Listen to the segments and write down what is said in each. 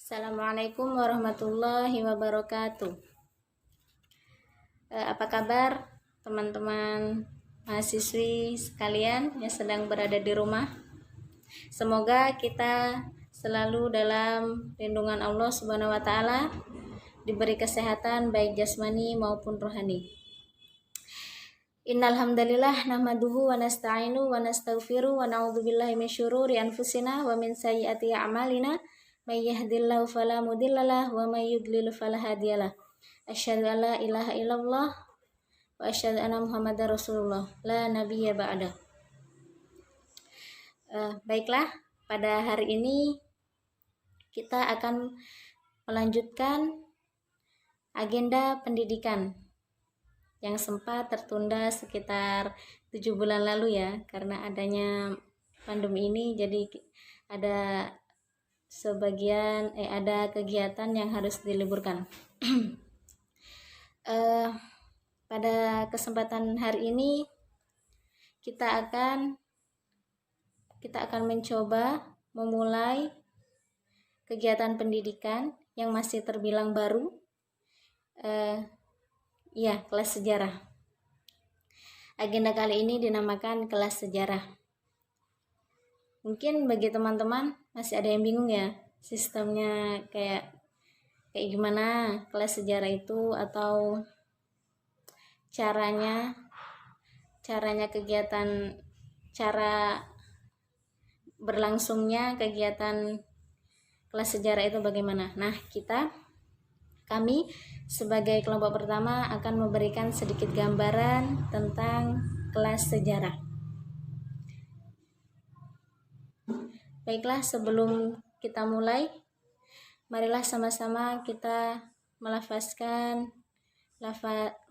Assalamualaikum warahmatullahi wabarakatuh. Apa kabar teman-teman mahasiswi sekalian yang sedang berada di rumah? Semoga kita selalu dalam lindungan Allah Subhanahu wa taala, diberi kesehatan baik jasmani maupun rohani. Innal hamdalillah nahmaduhu wa nasta'inu wa nastaghfiru wa na'udzubillahi min syururi anfusina wa min sayyiati a'malina. May yahdihillahu fala mudhillalah wa may yudlil fala hadiyalah. Asyhadu an la ilaha illallah wa asyhadu anna Muhammadar Rasulullah la nabiyya ba'da. Baiklah, pada hari ini kita akan melanjutkan agenda pendidikan yang sempat tertunda sekitar 7 bulan lalu ya, karena adanya pandemi ini. Jadi ada ada kegiatan yang harus diliburkan. Pada kesempatan hari ini kita akan mencoba memulai kegiatan pendidikan yang masih terbilang baru, kelas sejarah. Agenda kali ini dinamakan kelas sejarah. Mungkin bagi teman-teman masih ada yang bingung ya, sistemnya kayak gimana kelas sejarah itu, atau caranya kegiatan, cara berlangsungnya kegiatan kelas sejarah itu bagaimana. Nah, kami sebagai kelompok pertama akan memberikan sedikit gambaran tentang kelas sejarah. Baiklah, sebelum kita mulai, marilah sama-sama kita melafazkan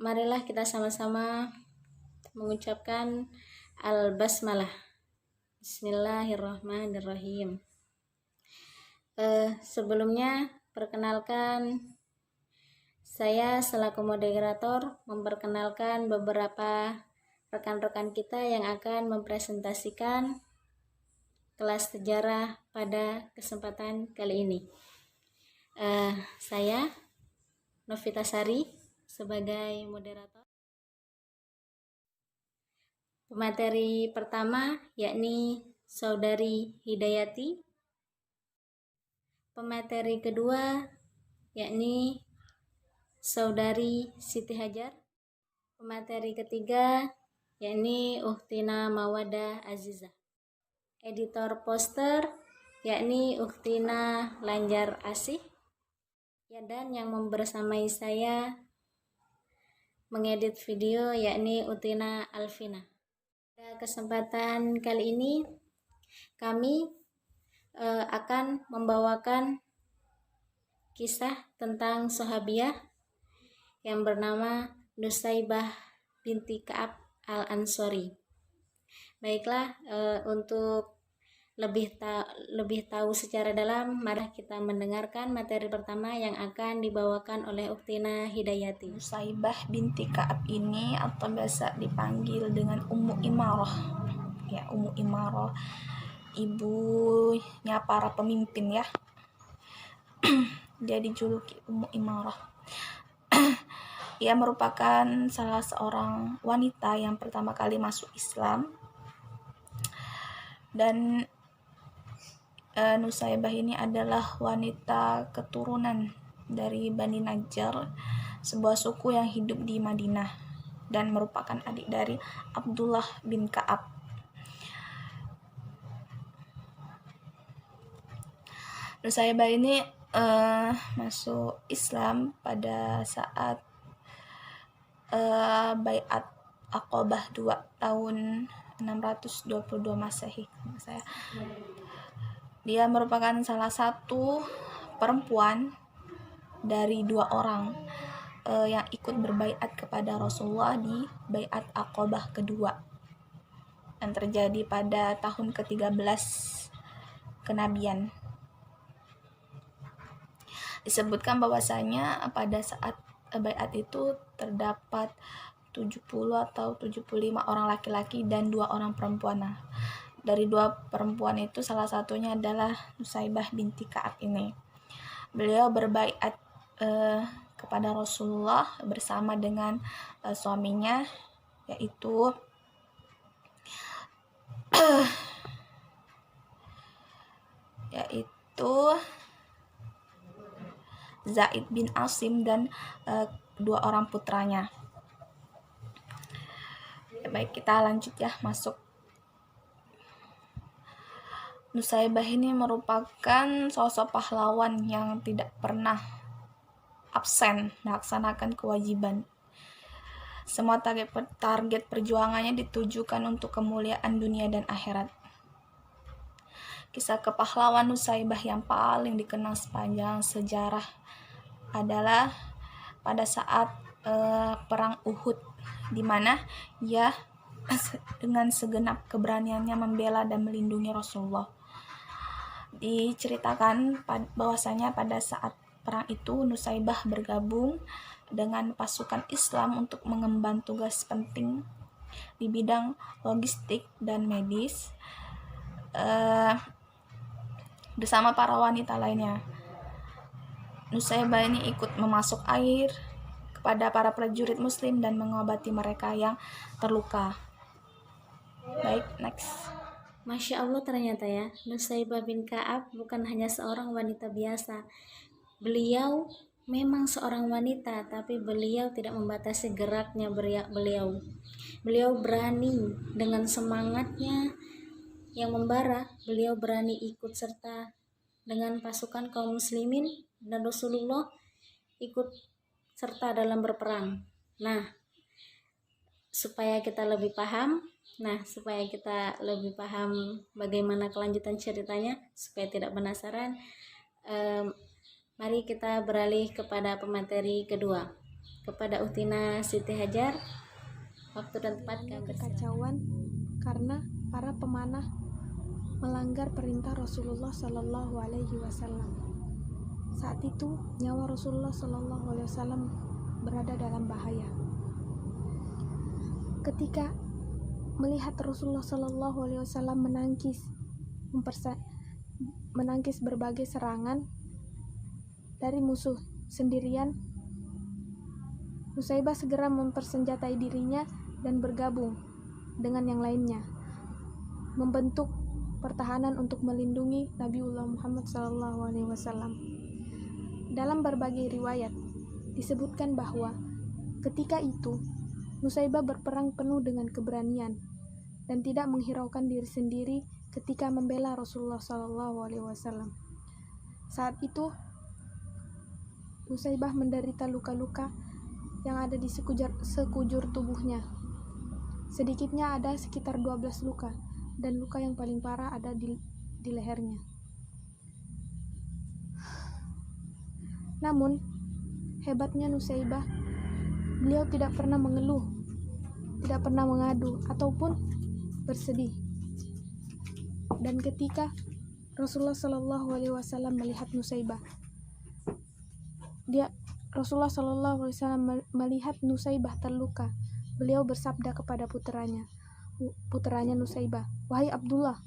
marilah kita sama-sama mengucapkan al-basmalah. Bismillahirrahmanirrahim. Sebelumnya, perkenalkan, saya selaku moderator memperkenalkan beberapa rekan-rekan kita yang akan mempresentasikan kelas sejarah pada kesempatan kali ini. Saya Novita Sari sebagai moderator. Pemateri pertama yakni Saudari Hidayati. Pemateri kedua yakni Saudari Siti Hajar. Pemateri ketiga yakni Ukhtina Mawada Azizah. Editor poster yakni Ukhtina Lanjar Asih. Dan yang membersamai saya mengedit video yakni Utina Alvina. Pada kesempatan kali ini kami akan membawakan kisah tentang sahabiah yang bernama Nusaibah binti Ka'ab al-Ansori. Baiklah, untuk lebih tahu secara dalam, mari kita mendengarkan materi pertama yang akan dibawakan oleh Ukhtina Hidayati. Nusaibah binti Ka'ab ini atau biasa dipanggil dengan Ummu Imarah. Ya, Ummu Imarah, ibunya para pemimpin ya. Dia dijuluki Ummu Imarah. Ia merupakan salah seorang wanita yang pertama kali masuk Islam. Dan Nusaibah ini adalah wanita keturunan dari Bani Najjar, sebuah suku yang hidup di Madinah, dan merupakan adik dari Abdullah bin Ka'ab. Nusaibah ini masuk Islam pada saat Baiat Aqabah 2 tahun 622 Masehi. Dia merupakan salah satu perempuan dari 2 orang yang ikut berbaiat kepada Rasulullah di Baiat Aqabah kedua yang terjadi pada tahun ke-13 kenabian. Disebutkan bahwasanya pada saat baiat itu terdapat 70 atau 75 orang laki-laki dan 2 orang perempuan. Nah, dari 2 perempuan itu salah satunya adalah Nusaibah binti Ka'ab ini. beliau berbaiat kepada Rasulullah bersama dengan suaminya, yaitu Zaid bin Asim dan dua orang putranya. Baik, kita lanjut ya, masuk. Nusaibah ini merupakan sosok pahlawan yang tidak pernah absen melaksanakan kewajiban. Semua target perjuangannya ditujukan untuk kemuliaan dunia dan akhirat. Kisah kepahlawan Nusaibah yang paling dikenal sepanjang sejarah adalah pada saat perang Uhud, di mana ia dengan segenap keberaniannya membela dan melindungi Rasulullah. Diceritakan bahwasanya pada saat perang itu Nusaibah bergabung dengan pasukan Islam untuk mengemban tugas penting di bidang logistik dan medis bersama para wanita lainnya. Nusaibah ini ikut memasuk air kepada para prajurit muslim dan mengobati mereka yang terluka. Baik, next. Masya Allah, ternyata ya, Nusaibah bin Ka'ab bukan hanya seorang wanita biasa. Beliau memang seorang wanita, tapi beliau tidak membatasi geraknya beliau. Beliau berani dengan semangatnya yang membara, beliau berani ikut serta dengan pasukan kaum muslimin dan Rasulullah ikut serta dalam berperang. Nah, supaya kita lebih paham bagaimana kelanjutan ceritanya, supaya tidak penasaran, mari kita beralih kepada pemateri kedua, kepada Utina Siti Hajar. Waktu dan tempat kami kekacauan karena para pemanah melanggar perintah Rasulullah Shallallahu Alaihi Wasallam. Saat itu nyawa Rasulullah Shallallahu Alaihi Wasallam berada dalam bahaya. Ketika melihat Rasulullah Shallallahu Alaihi Wasallam menangkis berbagai serangan dari musuh sendirian, Nusaibah segera mempersenjatai dirinya dan bergabung dengan yang lainnya, membentuk pertahanan untuk melindungi Nabiullah Muhammad SAW. Dalam berbagai riwayat disebutkan bahwa ketika itu Nusaibah berperang penuh dengan keberanian dan tidak menghiraukan diri sendiri ketika membela Rasulullah SAW. Saat itu Nusaibah menderita luka-luka yang ada di sekujur tubuhnya. Sedikitnya ada sekitar 12 luka, dan luka yang paling parah ada di lehernya. Namun, hebatnya Nusaibah, beliau tidak pernah mengeluh, tidak pernah mengadu, ataupun bersedih. Dan ketika Rasulullah Shallallahu Alaihi Wasallam melihat Nusaibah, Rasulullah Shallallahu Alaihi Wasallam melihat Nusaibah terluka. Beliau bersabda kepada putranya Nusaibah, "Wahai Abdullah,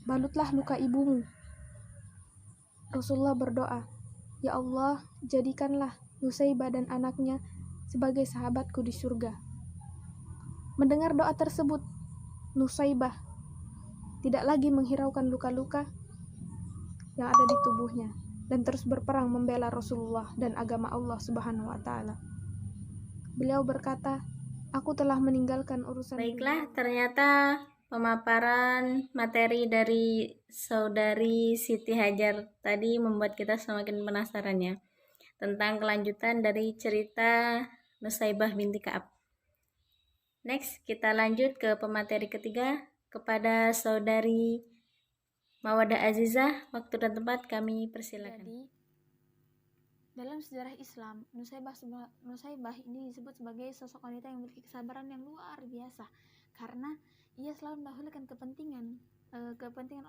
balutlah luka ibumu." Rasulullah berdoa, "Ya Allah, jadikanlah Nusaibah dan anaknya sebagai sahabatku di surga." Mendengar doa tersebut, Nusaibah tidak lagi menghiraukan luka-luka yang ada di tubuhnya dan terus berperang membela Rasulullah dan agama Allah Subhanahu wa taala. Beliau berkata, "Aku telah meninggalkan urusan." Baiklah, ternyata pemaparan materi dari saudari Siti Hajar tadi membuat kita semakin penasaran ya tentang kelanjutan dari cerita Nusaibah binti Ka'ab. Next, kita lanjut ke pemateri ketiga, kepada saudari Mawadah Azizah. Waktu dan tempat kami persilakan. Jadi, dalam sejarah Islam, Nusaibah ini disebut sebagai sosok wanita yang memiliki kesabaran yang luar biasa, karena ia selalu mendahulukan kepentingan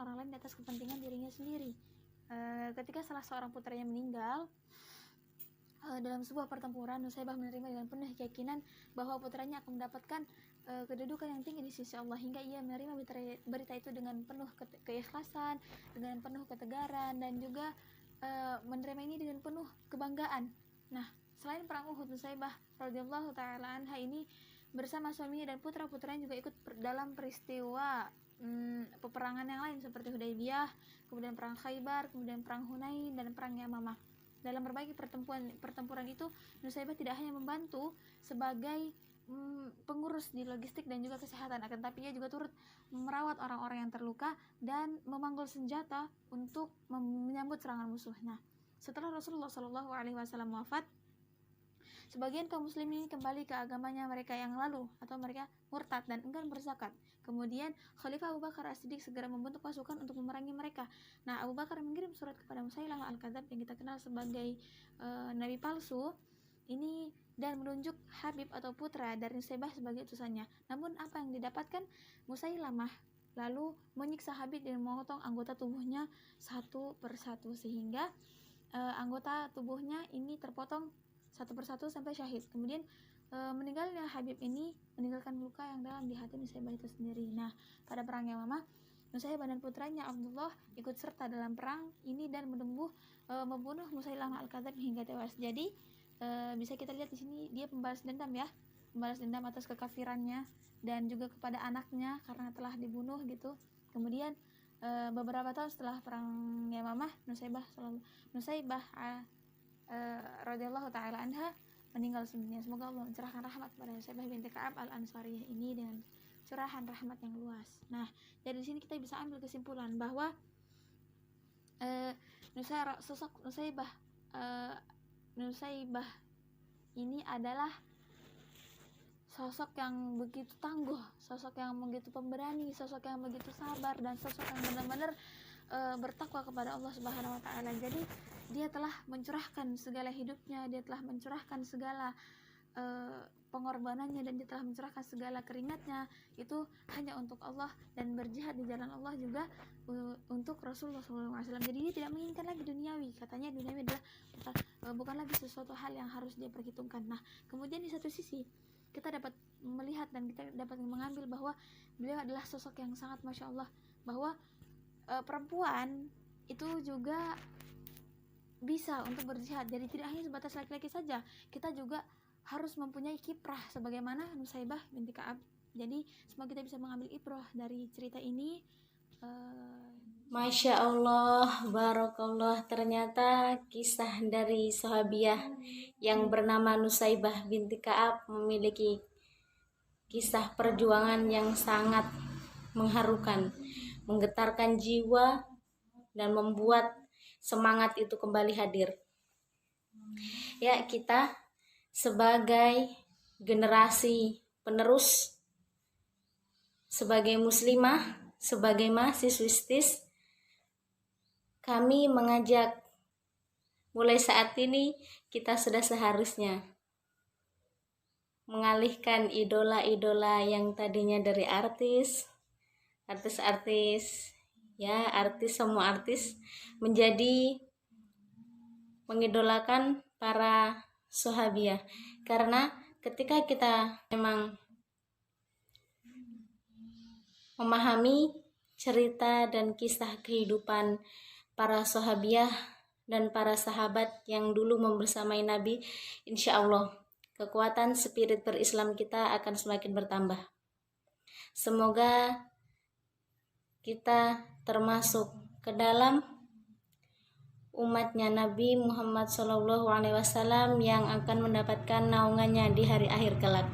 orang lain di atas kepentingan dirinya sendiri. Ketika salah seorang putranya meninggal dalam sebuah pertempuran, Nusaibah menerima dengan penuh keyakinan bahwa putranya akan mendapatkan kedudukan yang tinggi di sisi Allah, hingga ia menerima berita itu dengan penuh keikhlasan, dengan penuh ketegaran, dan juga menerima ini dengan penuh kebanggaan. Nah, selain perang Uhud, Nusaybah radhiyallahu taala anha ini bersama suaminya dan putra-putranya juga ikut dalam peristiwa peperangan yang lain seperti Hudaybiyah, kemudian perang Khaybar, kemudian perang Hunain dan perang Yamamah. Dalam berbagai pertempuran itu, Nusaybah tidak hanya membantu sebagai pengurus di logistik dan juga kesehatan, akan tapi ia juga turut merawat orang-orang yang terluka dan memanggul senjata untuk menyambut serangan musuh. Nah, setelah Rasulullah Shallallahu Alaihi Wasallam wafat, sebagian kaum muslimin kembali ke agamanya mereka yang lalu atau mereka murtad dan enggan berzakat. Kemudian Khalifah Abu Bakar As-Siddiq segera membentuk pasukan untuk memerangi mereka. Nah, Abu Bakar mengirim surat kepada Musailamah Al-Kadzab yang kita kenal sebagai nabi palsu ini dan menunjuk Habib atau putra dari Nusaybah sebagai utusannya. Namun apa yang didapatkan? Musailamah lalu menyiksa Habib dan memotong anggota tubuhnya satu persatu sehingga anggota tubuhnya ini terpotong satu persatu sampai syahid. Kemudian meninggalnya Habib ini meninggalkan luka yang dalam di hati Nusaybah itu sendiri. Nah, pada perang Yamamah, Nusaybah dan putranya Abdullah ikut serta dalam perang ini dan membunuh Musailamah Al-Kadzab hingga tewas. Jadi bisa kita lihat di sini dia membalas dendam ya, membalas dendam atas kekafirannya dan juga kepada anaknya karena telah dibunuh gitu. Kemudian beberapa tahun setelah perang Yamamah, Nusaybah radhiyallahu taala anha meninggal dunia. Semoga Allah mencurahkan rahmat kepada Nusaybah binti Ka'ab Al-Ansariyah ini dengan curahan rahmat yang luas. Nah, dari sini kita bisa ambil kesimpulan bahwa sosok Nusaybah ini adalah sosok yang begitu tangguh, sosok yang begitu pemberani, sosok yang begitu sabar, dan sosok yang benar-benar bertakwa kepada Allah Subhanahu wa taala. Jadi dia telah mencurahkan segala hidupnya, dia telah mencurahkan segala pengorbanannya, dan dia telah mencurahkan segala keringatnya itu hanya untuk Allah, dan berjihad di jalan Allah juga untuk Rasulullah SAW. Jadi dia tidak menginginkan lagi duniawi, katanya duniawi adalah bukan lagi sesuatu hal yang harus dia perhitungkan. Nah, kemudian di satu sisi kita dapat melihat dan kita dapat mengambil bahwa beliau adalah sosok yang sangat Masya Allah, bahwa perempuan itu juga bisa untuk berjihad. Jadi tidak hanya sebatas laki-laki saja, kita juga harus mempunyai kiprah sebagaimana Nusaybah binti Ka'ab. Jadi semoga kita bisa mengambil ibrah dari cerita ini. Masya Allah, Barakallah. Ternyata kisah dari sahabiah yang bernama Nusaybah binti Ka'ab memiliki kisah perjuangan yang sangat mengharukan, menggetarkan jiwa, dan membuat semangat itu kembali hadir. Ya, kita sebagai generasi penerus, sebagai muslimah, sebagai mahasiswistis, kami mengajak mulai saat ini kita sudah seharusnya mengalihkan idola-idola yang tadinya dari artis ya, semua artis menjadi mengidolakan para sahabiah. Karena ketika kita memang memahami cerita dan kisah kehidupan para sahabiah dan para sahabat yang dulu membersamai Nabi, insya Allah kekuatan spirit berislam kita akan semakin bertambah. Semoga kita termasuk ke dalam umatnya Nabi Muhammad SAW yang akan mendapatkan naungannya di hari akhir kelak.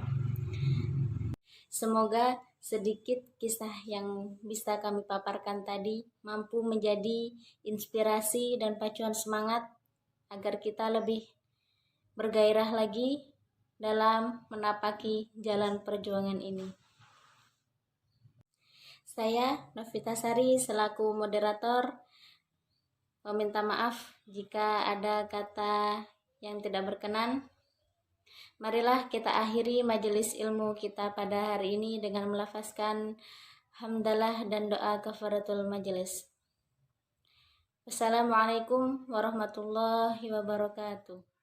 Semoga sedikit kisah yang bisa kami paparkan tadi mampu menjadi inspirasi dan pacuan semangat agar kita lebih bergairah lagi dalam menapaki jalan perjuangan ini. Saya Novita Sari selaku moderator meminta maaf jika ada kata yang tidak berkenan. Marilah kita akhiri majelis ilmu kita pada hari ini dengan melafazkan hamdalah dan doa kafaratul majelis. Wassalamualaikum warahmatullahi wabarakatuh.